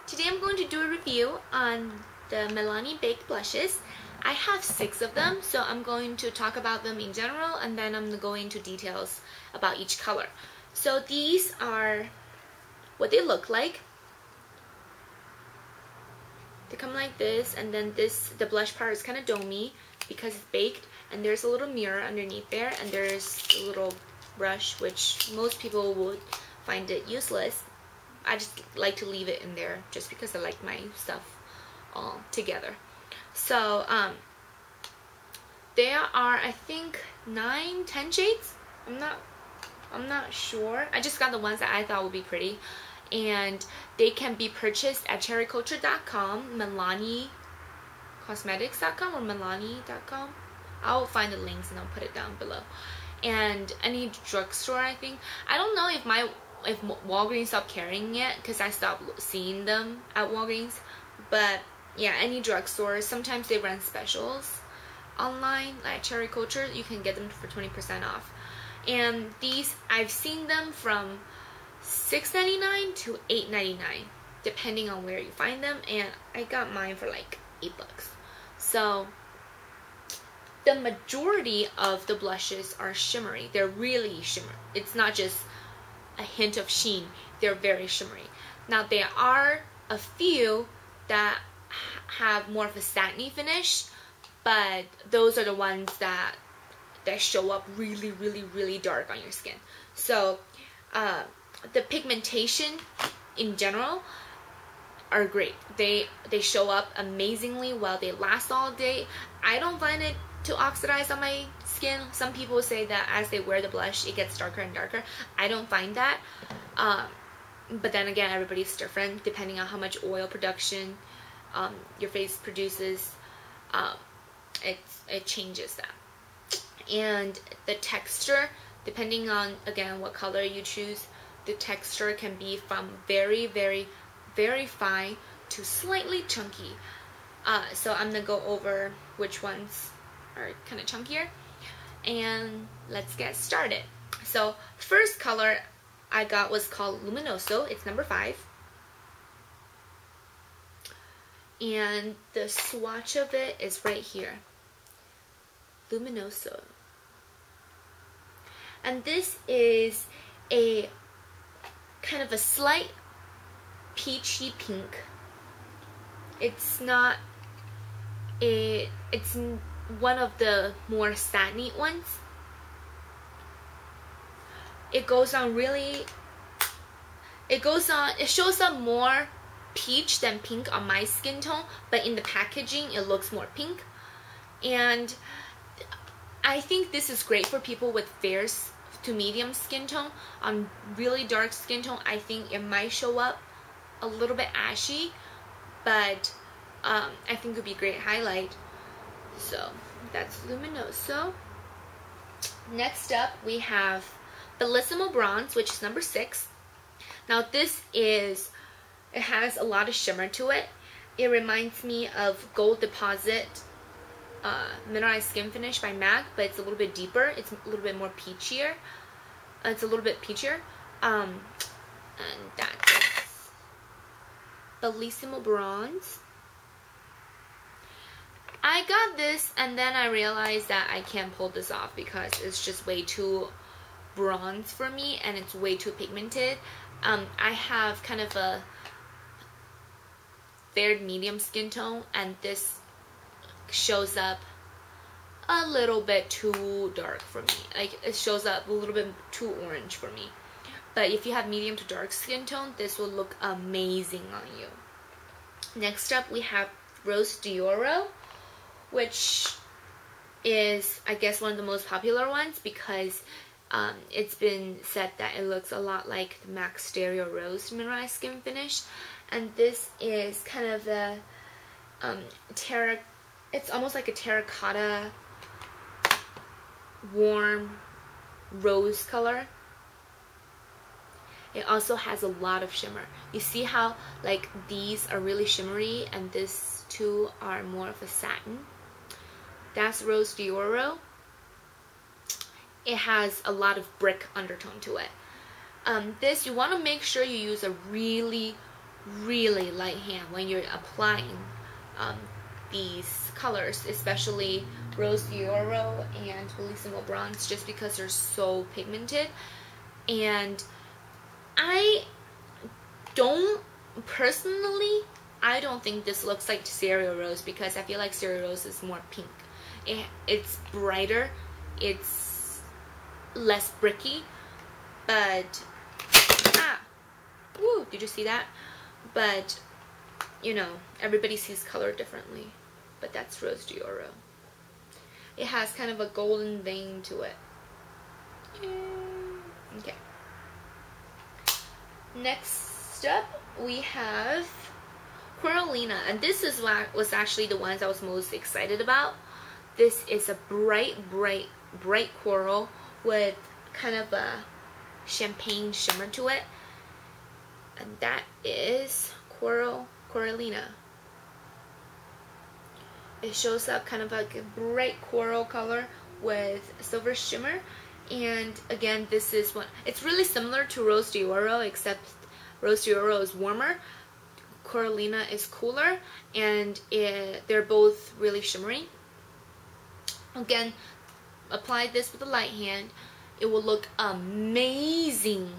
Today I'm going to do a review on the Milani Baked Blushes. I have 6 of them, so I'm going to talk about them in general and then I'm going to go into details about each color. So these are what they look like. They come like this, and then the blush part is kind of domey because it's baked, and there's a little mirror underneath there, and there's a little brush, which most people would find it useless. I just like to leave it in there just because I like my stuff all together. So there are, I think, 9-10 shades. I'm not sure. I just got the ones that I thought would be pretty, and they can be purchased at cherryculture.com, MilaniCosmetics.com, or Milani.com. I'll find the links and I'll put it down below. And any drugstore, I think. I don't know if Walgreens stopped carrying it because I stopped seeing them at Walgreens. But yeah, any drugstores, sometimes they run specials online, like Cherry Culture. You can get them for 20% off. And these, I've seen them from $6.99 to $8.99 depending on where you find them, and I got mine for like $8. So the majority of the blushes are shimmery. They're really shimmery. It's not just a hint of sheen. They're very shimmery. Now there are a few that have more of a satiny finish, but those are the ones that show up really dark on your skin. So the pigmentation in general are great. They show up amazingly well. They last all day. I don't find it to oxidize on my skin. Some people say that as they wear the blush it gets darker and darker. I don't find that. But then again, everybody's different depending on how much oil production your face produces. It changes that. And the texture, depending on again what color you choose, the texture can be from very fine to slightly chunky. So I'm gonna go over which ones are kind of chunkier, and let's get started. So first color I got was called Luminoso. It's number 5, and the swatch of it is right here. Luminoso. And this is a kind of a slight peachy pink. It's not it's one of the more satiny ones. It shows up more peach than pink on my skin tone, but in the packaging it looks more pink. And I think this is great for people with fair to medium skin tone. On really dark skin tone, I think it might show up a little bit ashy, but I think it would be a great highlight. So that's Luminoso. Next up we have Bellisimo Bronze, which is number 6. Now it has a lot of shimmer to it. It reminds me of Gold Deposit Mineralized Skin Finish by MAC, but it's a little bit deeper. It's a little bit more peachier. And that's Bellisimo Bronze. I got this and then I realized that I can't pull this off because it's just way too bronze for me and it's way too pigmented. I have kind of a fair medium skin tone, and this shows up a little bit too dark for me. Like, it shows up a little bit too orange for me. But if you have medium to dark skin tone, this will look amazing on you. Next up we have Rose d'Oro, which is, I guess, one of the most popular ones because it's been said that it looks a lot like the MAC Stereo Rose Mineralized Skin Finish. And this is kind of the it's almost like a terracotta warm rose color. It also has a lot of shimmer. You see how like these are really shimmery and this two are more of a satin? That's Rose d'Oro. It has a lot of brick undertone to it. This, you want to make sure you use a really really light hand when you're applying these colors, especially Rose d'Oro and Bellisimo Bronze, just because they're so pigmented. And I don't think this looks like Cereal Rose, because I feel like Cereal Rose is more pink. It's brighter, it's less bricky, but woo, did you see that? But you know, everybody sees color differently, but that's Rose d'Oro. It has kind of a golden vein to it. Okay. Next up, we have Coralina, and this is what was actually the ones I was most excited about. This is a bright coral with kind of a champagne shimmer to it, and that is Coralina. It shows up kind of like a bright coral color with silver shimmer. And again, this is one, it's really similar to Rose d'Oro, except Rose d'Oro is warmer, Coralina is cooler, and they're both really shimmery. Again, apply this with a light hand. It will look amazing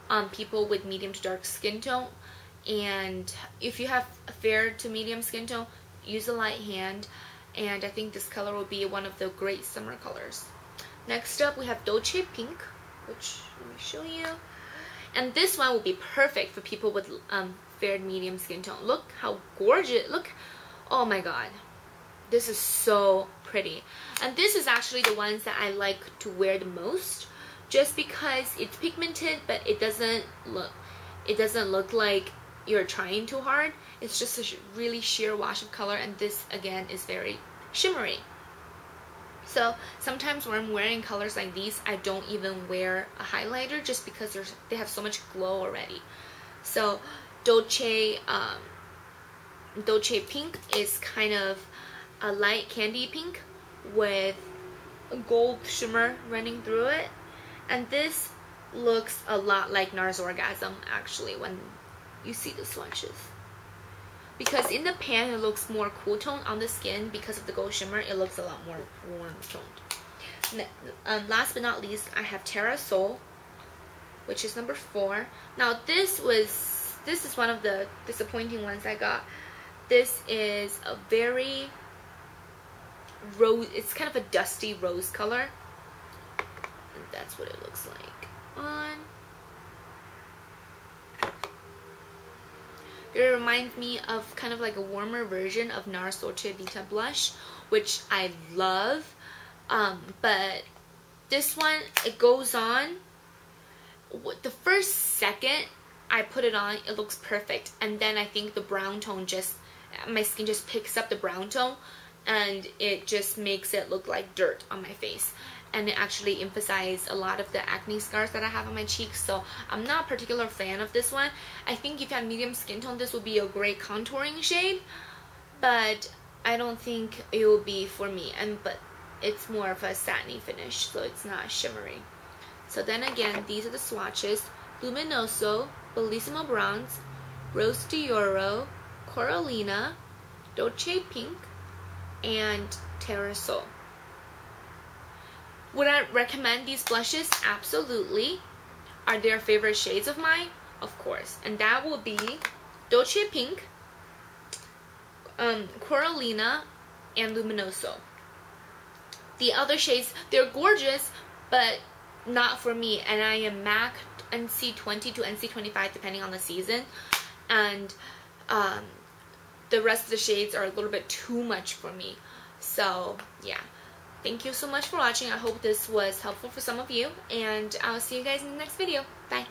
on people with medium to dark skin tone. And if you have a fair to medium skin tone, use a light hand. And I think this color will be one of the great summer colors. Next up, we have Dolce Pink, which let me show you. And this one will be perfect for people with fair to medium skin tone. Look how gorgeous. Look. Oh my god. This is so pretty. And this is actually the ones that I like to wear the most, just because it's pigmented, but it doesn't look like you're trying too hard. It's just a really sheer wash of color, and this again is very shimmery. So sometimes when I'm wearing colors like these, I don't even wear a highlighter, just because they have so much glow already. So Dolce Pink is kind of a light candy pink with a gold shimmer running through it, and this looks a lot like Nars Orgasm actually when you see the swatches, because in the pan it looks more cool tone. On the skin, because of the gold shimmer, it looks a lot more warm toned. Last but not least, I have Terra Sole, which is number 4. Now this is one of the disappointing ones I got. This is a very rose, it's kind of a dusty rose color, and that's what it looks like on. It reminds me of kind of like a warmer version of Nars Dolce Vita blush, which I love, but this one, it goes on, the first second I put it on, it looks perfect, and then I think the brown tone my skin just picks up the brown tone, and it just makes it look like dirt on my face, and it actually emphasizes a lot of the acne scars that I have on my cheeks. So I'm not a particular fan of this one. I think if you have medium skin tone, this will be a great contouring shade, but I don't think it will be for me. But it's more of a satiny finish, so it's not shimmery. So then again, these are the swatches: Luminoso, Bellisimo Bronze, Rose d'Oro, Coralina, Dolce Pink, and Terra Sole. Would I recommend these blushes? Absolutely. Are there favorite shades of mine? Of course. And that will be Dolce Pink, Coralina, and Luminoso. The other shades, they're gorgeous, but not for me. And I am MAC NC20 to NC25 depending on the season. And the rest of the shades are a little bit too much for me. So yeah, thank you so much for watching. I hope this was helpful for some of you, and I'll see you guys in the next video. Bye.